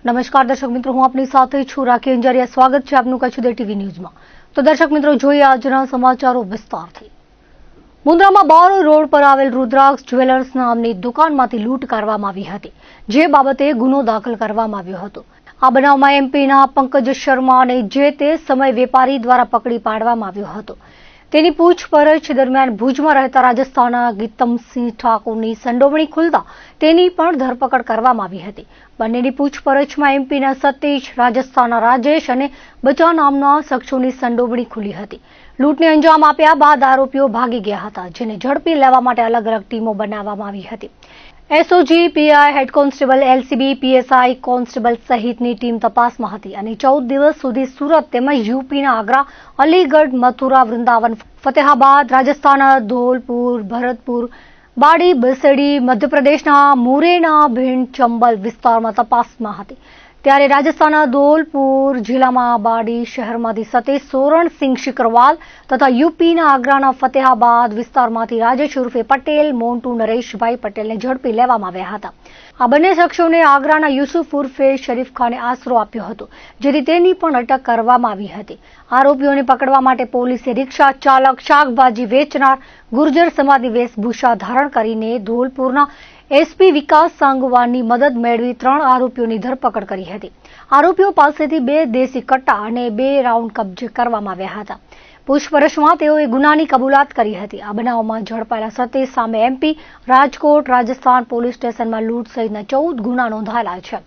નમસ્કાર દર્શક મિત્રો, હું આપની સાથે છું રાખી અંજારિયા. સ્વાગત છે આપનું કચ્છ ઉદય ટીવી ન્યૂઝમાં. તો દર્શક મિત્રો, જોઈએ આજના સમાચારો વિસ્તારથી. મુન્દ્રામાં બારો રોડ પર આવેલ રુદ્રાક્ષ જ્વેલર્સ નામની દુકાનમાંથી લૂંટ કરવામાં આવી હતી, જે બાબતે ગુનો દાખલ કરવામાં આવ્યો હતો. આ બનાવમાં એમપીના પંકજ શર્માને જે તે સમય વેપારી દ્વારા પકડી પાડવામાં આવ્યો હતો. તેની પૂછપરછ દરમિયાન ભુજમાં રહેતા રાજસ્થાનના ગીતમસિંહ ઠાકોરની સંડોવણી ખુલતા તેની પણ ધરપકડ કરવામાં આવી હતી. બંનેની પૂછપરછમાં એમપીના સતીશ, રાજસ્થાનના રાજેશ અને બચા નામના શખ્સોની સંડોવણી ખુલી હતી. લૂંટને અંજામ આપ્યા બાદ આરોપીઓ ભાગી ગયા હતા, જેને ઝડપી લેવા માટે અલગ અલગ ટીમો બનાવવામાં આવી હતી. SOG, PI, head constable, LCB, PSI constable સહિતની ટીમ તપાસમાં હતી અને 14 દિવસ સુધી સુરત તેમજ યુપીના આગ્રા, અલીગઢ, મથુરા, વૃંદાવન, ફતેહાબાદ, રાજસ્થાનના ધોલપુર, ભરતપુર, બાડી, બસડી, મધ્યપ્રદેશના મુરેના, ભીંડ, ચંબલ વિસ્તારમાં તપાસમાં હતી. ત્યારે રાજસ્થાનના ધોલપુર જિલ્લામાં બાડી શહેરમાંથી સતીશ સોરણસિંહ શિકરવાલ તથા યુપીના આગ્રાના ફતેહાબાદ વિસ્તારમાંથી રાજેશ ઉર્ફે પટેલ મોન્ટુ નરેશભાઈ પટેલને ઝડપી લેવામાં આવ્યા હતા. આ બંને શખ્સોને આગ્રાના યુસુફ ઉર્ફે શરીફ ખાને આશરો આપ્યો હતો, જેથી તેની પણ અટક કરવામાં આવી હતી. આરોપીઓને પકડવા માટે પોલીસે રિક્ષા ચાલક, શાકભાજી વેચનાર, ગુર્જર સમાજની વેશભૂષા ધારણ કરીને ધોલપુરના એસપી વિકાસ સાંગવાનની મદદ મેળવી 3 આરોપીઓની ધરપકડ કરી હતી. આરોપીઓ પાસેથી 2 દેશી કટ્ટા અને 2 રાઉન્ડ કબજે કરવામાં આવ્યા હતા. પૂછપરછમાં તેઓએ ગુનાની કબૂલાત કરી હતી. આ બનાવમાં ઝડપાયેલા સતીશ સામે એમપી, રાજકોટ, રાજસ્થાન પોલીસ સ્ટેશનમાં લૂંટ સહિતના 14 ગુના નોંધાયેલા છે.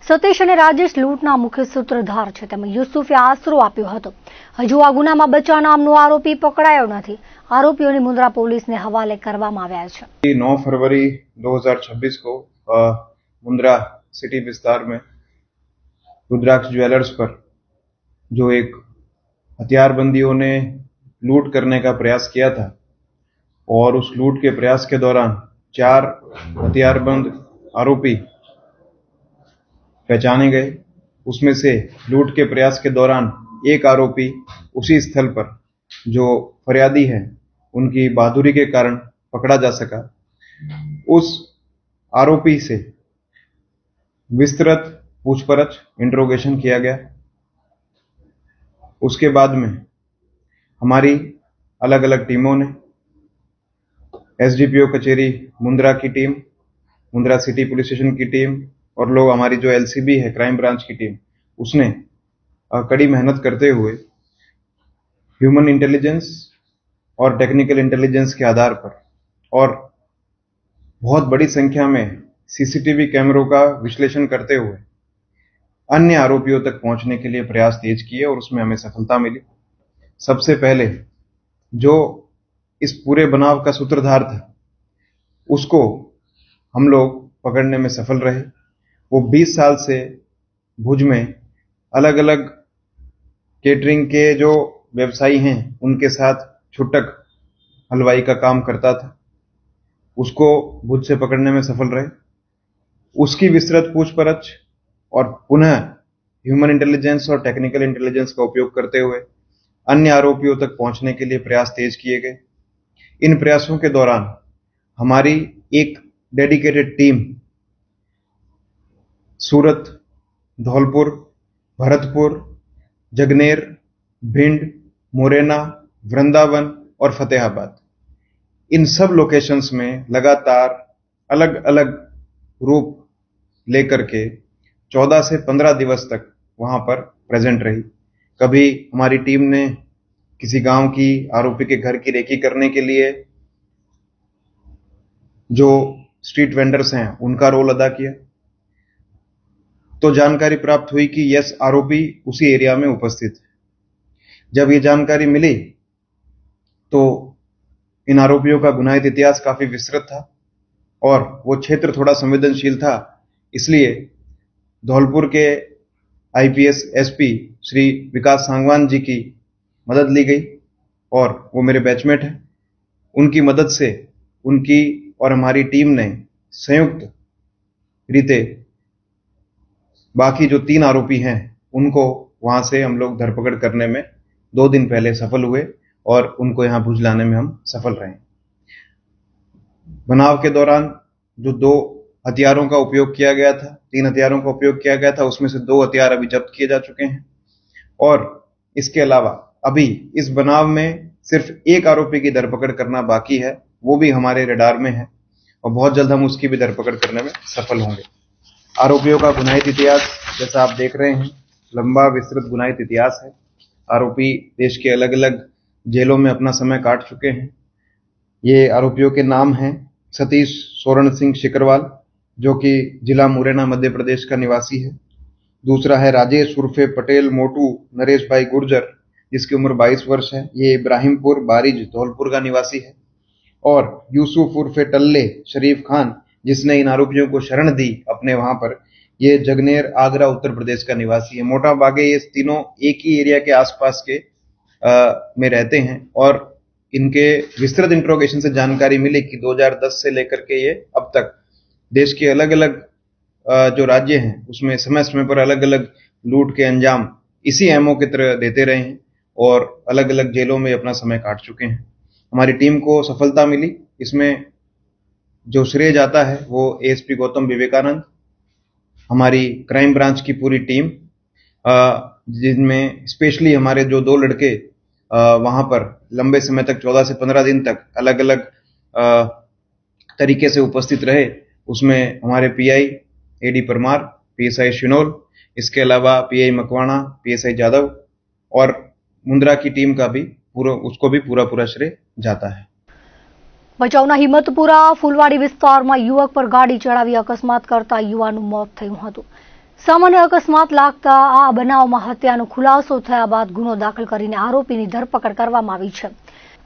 સતીશ અને રાજેશ લૂંટના મુખ્ય સૂત્રધાર છે, તેમજ યુસુફે આશરો આપ્યો હતો. હજુ આ ગુનામાં બચા નામનો આરોપી પકડાયો નથી. आरोपियों ने मुंद्रा पुलिस ने हवाले करवामा આવ્યા છે. 9 फरवरी 2026 को मुंद्रा सिटी विस्तार में रुद्राक्ष ज्वेलर्स पर जो एक हथियारबंदियों ने लूट करने का प्रयास किया था और उस लूट के प्रयास के दौरान 4 हथियारबंद आरोपी पहचाने गए. उसमें से लूट के प्रयास के दौरान एक आरोपी उसी स्थल पर जो फरियादी है उनकी बहादुरी के कारण पकड़ा जा सका. उस आरोपी से विस्तृत पूछपरछ इंट्रोगेशन किया गया. उसके बाद में हमारी अलग अलग टीमों ने एसडीपीओ कचेरी मुंद्रा की team, Mundra city police station की टीम और लोग हमारी जो एलसीबी है क्राइम ब्रांच की टीम, उसने कड़ी मेहनत करते हुए ह्यूमन इंटेलिजेंस और टेक्निकल इंटेलिजेंस के आधार पर और बहुत बड़ी संख्या में सीसीटीवी कैमरों का विश्लेषण करते हुए अन्य आरोपियों तक पहुंचने के लिए प्रयास तेज किए और उसमें हमें सफलता मिली. सबसे पहले जो इस पूरे बनाव का सूत्रधार था उसको हम लोग पकड़ने में सफल रहे. वो 20 साल से भुज में अलग अलग केटरिंग के जो व्यवसायी हैं उनके साथ छुटक हलवाई का काम करता था. उसको भुज से पकड़ने में सफल रहे. उसकी विस्तृत पूछपरछ और पुनः ह्यूमन इंटेलिजेंस और टेक्निकल इंटेलिजेंस का उपयोग करते हुए अन्य आरोपियों तक पहुंचने के लिए प्रयास तेज किए गए. इन प्रयासों के दौरान हमारी एक डेडिकेटेड टीम सूरत, धौलपुर, भरतपुर, जगनेर, भिंड, मुरैना, वृंदावन और फतेहाबाद, इन सब लोकेशंस में लगातार अलग अलग रूप लेकर के 14 से 15 दिवस तक वहां पर प्रेजेंट रही. कभी हमारी टीम ने किसी गांव की आरोपी के घर की रेकी करने के लिए जो स्ट्रीट वेंडर्स हैं उनका रोल अदा किया, तो जानकारी प्राप्त हुई कि यस, आरोपी उसी एरिया में उपस्थित है. जब ये जानकारी मिली तो इन आरोपियों का गुनाहित इतिहास काफी विस्तृत था और वो क्षेत्र थोड़ा संवेदनशील था. इसलिए धौलपुर के आईपीएस एसपी श्री विकास सांगवान जी की मदद ली गई और वो मेरे बैचमेट हैं. उनकी मदद से उनकी और हमारी टीम ने संयुक्त रीते बाकी जो 3 आरोपी हैं उनको वहां से हम लोग धरपकड़ करने में 2 दिन पहले सफल हुए और उनको यहां भुज लाने में हम सफल रहे. बनाव के दौरान जो 2 हथियारों का उपयोग किया गया था, 3 हथियारों का उपयोग किया गया था, उसमें से 2 हथियार अभी जब्त किए जा चुके हैं। और इसके अलावा अभी इस बनाव में सिर्फ एक आरोपी की धरपकड़ करना बाकी है, वो भी हमारे रडार में है और बहुत जल्द हम उसकी भी धरपकड़ करने में सफल होंगे। आरोपियों का गुनाहित इतिहास जैसा आप देख रहे हैं, लंबा विस्तृत गुनाहित इतिहास है। आरोपी देश के अलग अलग जेलों में अपना समय काट चुके हैं। ये आरोपियों के नाम हैं सतीश सोरण सिंह शिकरवाल, जो कि जिला मुरैना मध्य प्रदेश का निवासी है। दूसरा है राजेश उर्फे पटेल मोटू नरेश भाई गुर्जर, जिसकी उम्र 22 वर्ष है। ये इब्राहिमपुर बारिज धौलपुर का निवासी है। और यूसुफ उर्फे टल्ले शरीफ खान, जिसने इन आरोपियों को शरण दी अपने वहां पर, ये जगनेर आगरा उत्तर प्रदेश का निवासी है। मोटा भागे ये तीनों एक ही एरिया के आसपास के में रहते हैं और इनके विस्तृत इंट्रोगेशन से जानकारी मिली कि 2010 से लेकर के ये अब तक देश के अलग अलग जो राज्य हैं उसमें समय समय पर अलग अलग लूट के अंजाम इसी एमओ की तरह देते रहे हैं और अलग अलग जेलों में अपना समय काट चुके हैं। हमारी टीम को सफलता मिली, इसमें जो श्रेय जाता है वो एएसपी गौतम विवेकानंद, हमारी क्राइम ब्रांच की पूरी टीम, जिनमें स्पेशली हमारे जो 2 लड़के वहां पर लंबे समय तक 14 से 15 दिन तक अलग अलग तरीके से उपस्थित रहे, उसमें हमारे पीआई एडी परमार, पीएसआई शिनोल, इसके अलावा पीआई मकवाणा, पीएसआई जादव और मुंद्रा की टीम का भी उसको भी पूरा श्रेय जाता है। ભચાઉના હિંમતપુરા ફૂલવાડી વિસ્તારમાં યુવક પર ગાડી ચડાવી અકસ્માત કરતા યુવાનનું મોત થયું હતું। સામાન્ય અકસ્માત લાગતા આ બનાવમાં હત્યાનો ખુલાસો થયા બાદ ગુનો દાખલ કરીને આરોપીની ધરપકડ કરવામાં આવી છે।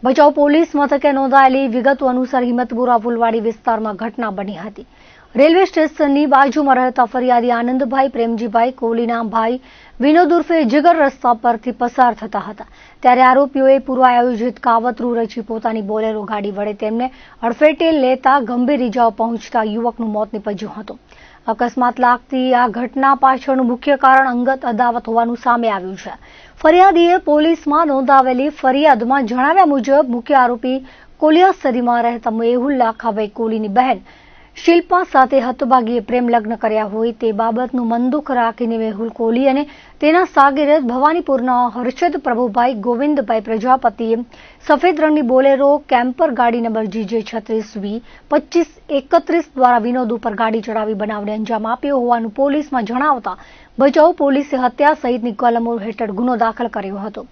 ભચાઉ પોલીસ મથકે નોંધાયેલી વિગતો અનુસાર હિંમતપુરા ફૂલવાડી વિસ્તારમાં ઘટના બની હતી। રેલવે સ્ટેશનની બાજુમાં રહેતા ફરિયાદી આનંદભાઈ પ્રેમજીભાઈ કોહલીના ભાઈ વિનોદ ઉર્ફે જીગર રસ્તા પરથી પસાર થતા હતા, ત્યારે આરોપીઓએ પૂર્વ આયોજિત કાવતરું રચી પોતાની બોલેરો ગાડી વડે તેમને અડફેટે લેતા ગંભીર ઇજાઓ પહોંચતા યુવકનું મોત નીપજ્યું હતું। અકસ્માત લાગતી આ ઘટના પાછળનું મુખ્ય કારણ અંગત અદાવત હોવાનું સામે આવ્યું છે। ફરિયાદીએ પોલીસમાં નોંધાવેલી ફરિયાદમાં જણાવ્યા મુજબ મુખ્ય આરોપી કોલિયાસરીમાં રહેતા મેહુલ લાખાભાઈ કોહલીની બહેન શિલ્પા સાથે હતભાગીએ પ્રેમ લગ્ન કર્યા હોય તે બાબતનું મનદુખ રાખીને મેહુલ કોહલી અને તેના સાગીરથ ભવાનીપુરના હર્ષદ પ્રભુભાઈ ગોવિંદભાઈ પ્રજાપતિએ સફેદ રંગની બોલેરો કેમ્પર ગાડી નંબર GJ 36V2531 દ્વારા વિનોદ ઉપર ગાડી ચડાવી બનાવને અંજામ આપ્યો હોવાનું પોલીસમાં જણાવતા ભચાઉ પોલીસે હત્યા સહિતની કલમો હેઠળ ગુનો દાખલ કર્યો હતો।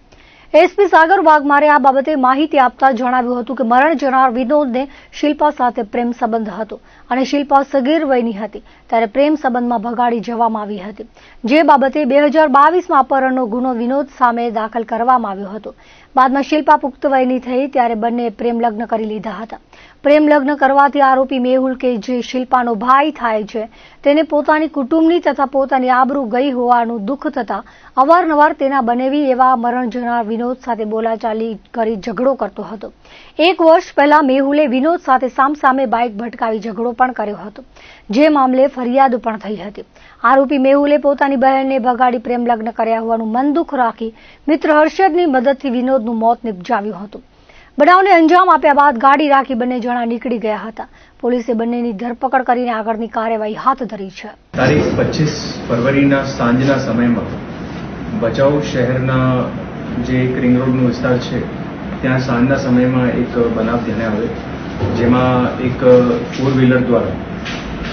એસપી સાગર વાઘમારે આ બાબતે માહિતી આપતા જણાવ્યું હતું કે મરણ જનાર વિનોદને શિલ્પા સાથે પ્રેમ સંબંધ હતો અને શિલ્પા સગીર વયની હતી, ત્યારે પ્રેમ સંબંધમાં ભગાડી જવામાં આવી હતી, જે બાબતે 2022માં અપહરણનો ગુનો વિનોદ સામે દાખલ કરવામાં આવ્યો હતો। બાદમાં શિલ્પા પુખ્ત વયની થઈ ત્યારે બંને પ્રેમ લગ્ન કરી લીધા હતા। પ્રેમ લગ્ન કરવાથી આરોપી મેહુલ કે જે શિલ્પાનો ભાઈ થાય છે તેને પોતાની કુટુંબની તથા પોતાની આબરૂ ગઈ હોવાનું દુઃખ થતા અવારનવાર તેના બનેવી એવા મરણ જનાર વિનોદ સાથે બોલાચાલી કરી ઝઘડો કરતો હતો। 1 વર્ષ પહેલા મેહુલે વિનોદ સાથે સામસામે બાઇક ભટકાવી ઝઘડો પણ કર્યો હતો, જે મામલે ફરિયાદ પણ થઈ હતી। આરોપી મેહુલે પોતાની બહેનને ભગાડી પ્રેમ લગ્ન કર્યા હોવાનું મન દુઃખ રાખી મિત્ર હર્ષદની મદદથી વિનોદનું મોત નિપજાવ્યું હતું। બનાવને અંજામ આપ્યા બાદ ગાડી રાખી બંને જણા નીકળી ગયા હતા। પોલીસે બંનેની ધરપકડ કરીને આગળની કાર્યવાહી હાથ ધરી છે। તારીખ 25 ફરવરીના સાંજના સમયમાં ભચાઉ શહેરના જે એક રિંગ રોડનો વિસ્તાર છે ત્યાં સાંજના સમયમાં એક બનાવ ધ્યાને આવે, જેમાં એક 4 વ્હીલર દ્વારા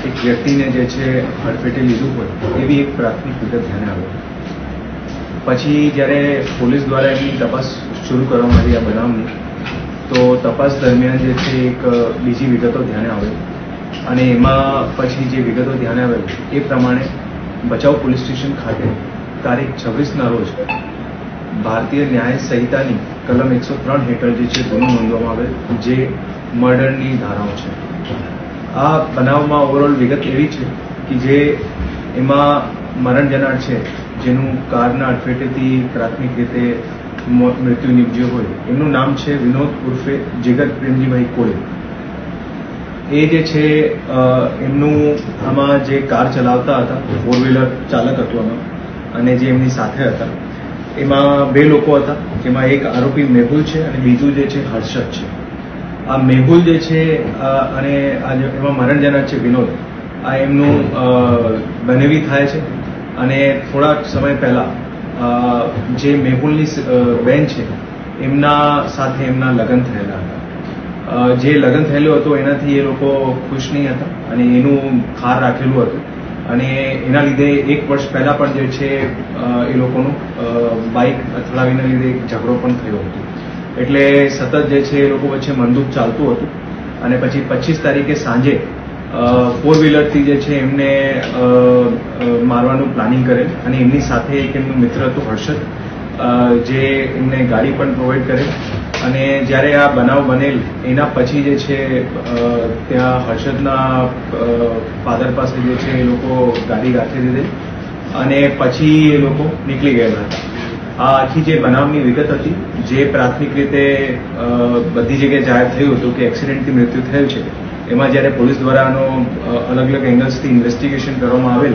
એક વ્યક્તિને જે છે હડફેટે લીધું હોય એવી એક પ્રાથમિક વિગત ધ્યાને આવે। પછી જ્યારે પોલીસ દ્વારા એની તપાસ શરૂ કરવામાં આવી આ બનાવની, તો તપાસ દરમિયાન જે છે એક બીજી વિગતો ધ્યાને આવે અને એમાં પછી જે વિગતો ધ્યાને આવે એ પ્રમાણે ભચાઉ પોલીસ સ્ટેશન ખાતે તારીખ 26ના રોજ ભારતીય ન્યાય સંહિતાની કલમ 103 હેઠળ જે છે ગુનો નોંધવામાં આવે, જે મર્ડરની ધારાઓ છે। આ બનાવમાં ઓવરઓલ વિગત એવી છે કે જે એમાં મરણ જનાર છે જેનું કારના અડફેટેથી પ્રાથમિક રીતે મૃત્યુ નિપજ્યું હોય એમનું નામ છે વિનોદ ઉર્ફે જીગર પ્રેમજીભાઈ કોહલી। એ જે છે એમનું આમાં જે કાર ચલાવતા હતા 4 વ્હીલર ચાલક હતો આમાં, અને જે એમની સાથે હતા એમાં 2 લોકો હતા, જેમાં એક આરોપી મેહુલ છે અને બીજું જે છે હર્ષદ છે। આ મેહુલ જે છે અને એમાં મરણ જનાર છે વિનોદ, આ એમનું બનેવી થાય છે અને થોડા સમય પહેલા જે મેહુલની બેન છે એમના સાથે એમના લગ્ન થયેલા હતા. જે લગ્ન થયેલું હતું એનાથી એ લોકો ખુશ નહીં હતા અને એનું ખાર રાખેલું હતું અને એના લીધે 1 વર્ષ પહેલા પણ જે છે એ લોકોનું બાઇક અથડાવીના લીધે એક ઝઘડો પણ થયો હતો. એટલે સતત જે છે એ લોકો વચ્ચે મનદુખ ચાલતું હતું અને પછી 25 તારીખે સાંજે 4 વ્હીલરથી જે છે એમને મારવાનું પ્લાનિંગ કરેલ અને એમની સાથે એક એમનું મિત્ર હતું હર્ષદ, જે એમને ગાડી પણ પ્રોવાઈડ કરેલ અને જ્યારે આ બનાવ બનેલ એના પછી જે છે ત્યાં હર્ષદના ફાધર પાસે જે છે એ લોકો ગાડી રાખી દીધેલ અને પછી એ લોકો નીકળી ગયેલા હતા. આ આખી જે બનાવની વિગત હતી, જે પ્રાથમિક રીતે બધી જગ્યાએ જાહેર થયું હતું કે એક્સિડન્ટથી મૃત્યુ થયેલ છે, એમાં જ્યારે પોલીસ દ્વારા આનો અલગ અલગ એંગલ્સથી ઇન્વેસ્ટિગેશન કરવામાં આવેલ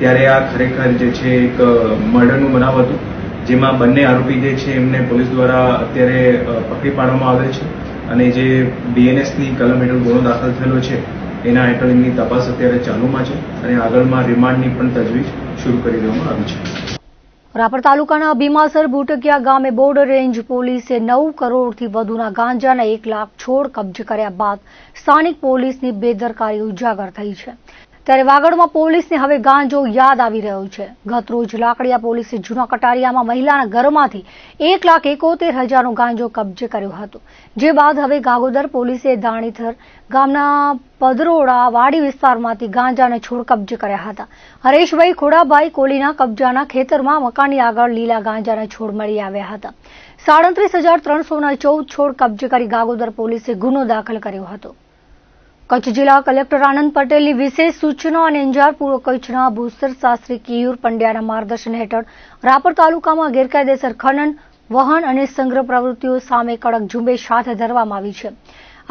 ત્યારે આ ખરેખર જે છે એક મર્ડરનું બનાવ હતું, જેમાં બંને આરોપી જે છે એમને પોલીસ દ્વારા અત્યારે પકડી પાડવામાં આવેલ છે અને જે BNSની કલમ હેઠળ ગુનો દાખલ થયેલો છે એના હેઠળ એમની તપાસ અત્યારે ચાલુમાં છે અને આગળમાં રિમાન્ડની પણ તજવીજ શરૂ કરી દેવામાં આવી છે. રાપર તાલુકાના ભીમાસર બુટકિયા ગામે બોર્ડર રેન્જ પોલીસે 9 કરોડથી વધુના ગાંજાના 1 લાખ છોડ કબજે કર્યા બાદ સ્થાનિક પોલીસની બેદરકારી ઉજાગર થઈ છે. ત્યારે વાગડમાં પોલીસને હવે ગાંજો યાદ આવી રહ્યો છે. ગત રોજ લાકડીયા પોલીસે જૂના કટારિયામાં મહિલાના ઘરમાંથી 1,71,000નો ગાંજો કબજે કર્યો હતો. જે બાદ હવે ગાગોદર પોલીસે દાણીથર ગામના પદરોડા વાડી વિસ્તારમાંથી ગાંજાના છોડ કબજે કર્યા હતા. હરેશભાઈ ખોડાભાઈ કોલીના કબજાના ખેતરમાં મકાનની આગળ લીલા ગાંજાના છોડ મળી આવ્યા હતા. 37,300ના 14 છોડ કબજે કરી ગાગોદર પોલીસે ગુનો દાખલ કર્યો હતો. કચ્છ જિલ્લા કલેક્ટર આનંદ પટેલની વિશેષ સૂચના અને અંજાર પૂર્વ કચ્છના ભૂસ્તર શાસ્ત્રી કેયુર પંડ્યાના માર્ગદર્શન હેઠળ રાપર તાલુકામાં ગેરકાયદેસર ખનન, વહન અને સંગ્રહ પ્રવૃત્તિઓ સામે કડક ઝુંબેશ હાથ ધરવામાં આવી છે.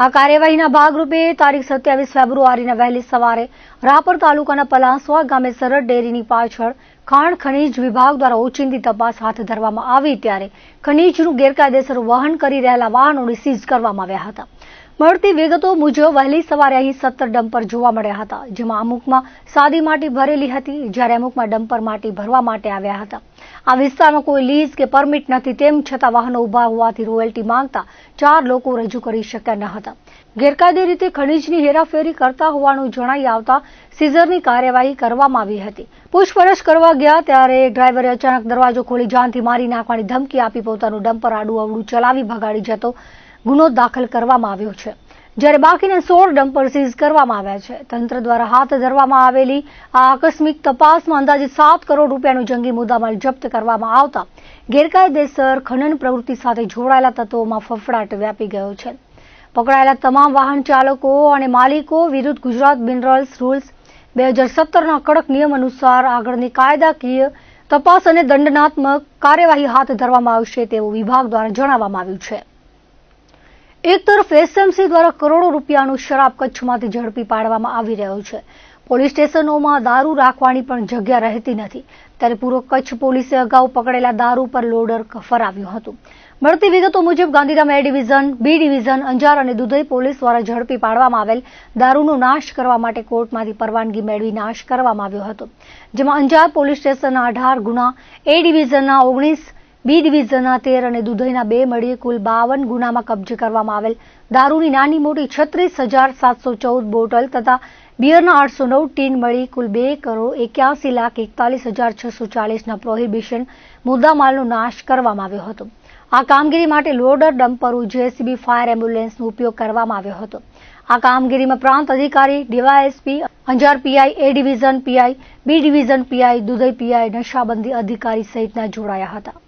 આ કાર્યવાહીના ભાગરૂપે તારીખ 27 ફેબ્રુઆરીના વહેલી સવારે રાપર તાલુકાના પલાસવા ગામે સરહદ ડેરીની પાછળ ખાણ ખનીજ વિભાગ દ્વારા ઓચિંતી તપાસ હાથ ધરવામાં આવી ત્યારે ખનીજનું ગેરકાયદેસર વહન કરી રહેલા વાહનોને સીઝ કરવામાં આવ્યા હતા. મળતી વિગતો મુજબ વહેલી સવારે અહીં 17 ડમ્પર જોવા મળ્યા હતા, જેમાં અમુકમાં સાદી માટી ભરેલી હતી જ્યારે અમુકમાં ડમ્પર માટી ભરવા માટે આવ્યા હતા. આ વિસ્તારમાં કોઈ લીઝ કે પરમિટ નથી, તેમ છતાં વાહનો ઉભા હોવાથી રોયલ્ટી માંગતા 4 લોકો રજૂ કરી શક્યા ન હતા. ગેરકાયદે રીતે ખનીજની હેરાફેરી કરતા હોવાનું જણાઈ આવતા સીઝરની કાર્યવાહી કરવામાં આવી હતી. પૂછપરછ કરવા ગયા ત્યારે ડ્રાઈવરે અચાનક દરવાજો ખોલી જાનથી મારી નાખવાની ધમકી આપી પોતાનું ડમ્પર આડું અવળું ચલાવી ભગાડી જતો ગુનો દાખલ કરવામાં આવ્યો છે. જ્યારે બાકીના 16 ડમ્પર સીઝ કરવામાં આવ્યા છે. તંત્ર દ્વારા હાથ ધરવામાં આવેલી આ આકસ્મિક તપાસમાં અંદાજે 7 કરોડ રૂપિયાનો જંગી મુદ્દામાલ જપ્ત કરવામાં આવતા ગેરકાયદેસર ખનન પ્રવૃત્તિ સાથે જોડાયેલા તત્વોમાં ફફડાટ વ્યાપી ગયો છે. પકડાયેલા તમામ વાહન ચાલકો અને માલિકો વિરુદ્ધ ગુજરાત મિનરલ્સ રૂલ્સ 2017ના કડક નિયમ અનુસાર આગળની કાયદાકીય તપાસ અને દંડનાત્મક કાર્યવાહી હાથ ધરવામાં આવશે તેવું વિભાગ દ્વારા જણાવવામાં આવ્યું છે. એક તરફ SMC દ્વારા કરોડો રૂપિયાનું શરાબ કચ્છમાંથી ઝડપી પાડવામાં આવી રહ્યો છે. પોલીસ સ્ટેશનોમાં દારૂ રાખવાની પણ જગ્યા રહેતી નથી. ત્યારે પૂર્વ કચ્છ પોલીસે અગાઉ પકડેલા દારૂ પર લોડર ફરાવ્યું હતું. મળતી વિગતો મુજબ Gandhidham A division, B division, Anjar અને દુધઈ પોલીસ દ્વારા ઝડપી પાડવામાં આવેલ દારૂનો નાશ કરવા માટે કોર્ટમાંથી પરવાનગી મેળવી નાશ કરવામાં આવ્યો હતો. જેમાં અંજાર પોલીસ સ્ટેશનના 18 ગુના, A ડિવિઝનના 19, B ડિવિઝનના 13 અને દુધઈના 2 મળીએ કુલ 52 ગુનામાં કબજે કરવામાં આવેલ દારૂની નાની મોટી 36,714 બોટલ તથા બિયરના 809 ટીન મળી કુલ 2,81,41,640ના પ્રોહિબિશન મુદ્દામાલનો નાશ કરવામાં આવ્યો હતો. આ કામગીરી માટે લોડર, ડમ્પરો, JCB, ફાયર એમ્બ્યુલન્સનો ઉપયોગ કરવામાં આવ્યો હતો. આ કામગીરીમાં પ્રાંત અધિકારી, DYSP, Anjar PI, A division PI, B division PI, Dudhai PI, નશાબંધી અધિકારી સહિતના જોડાયા હતા.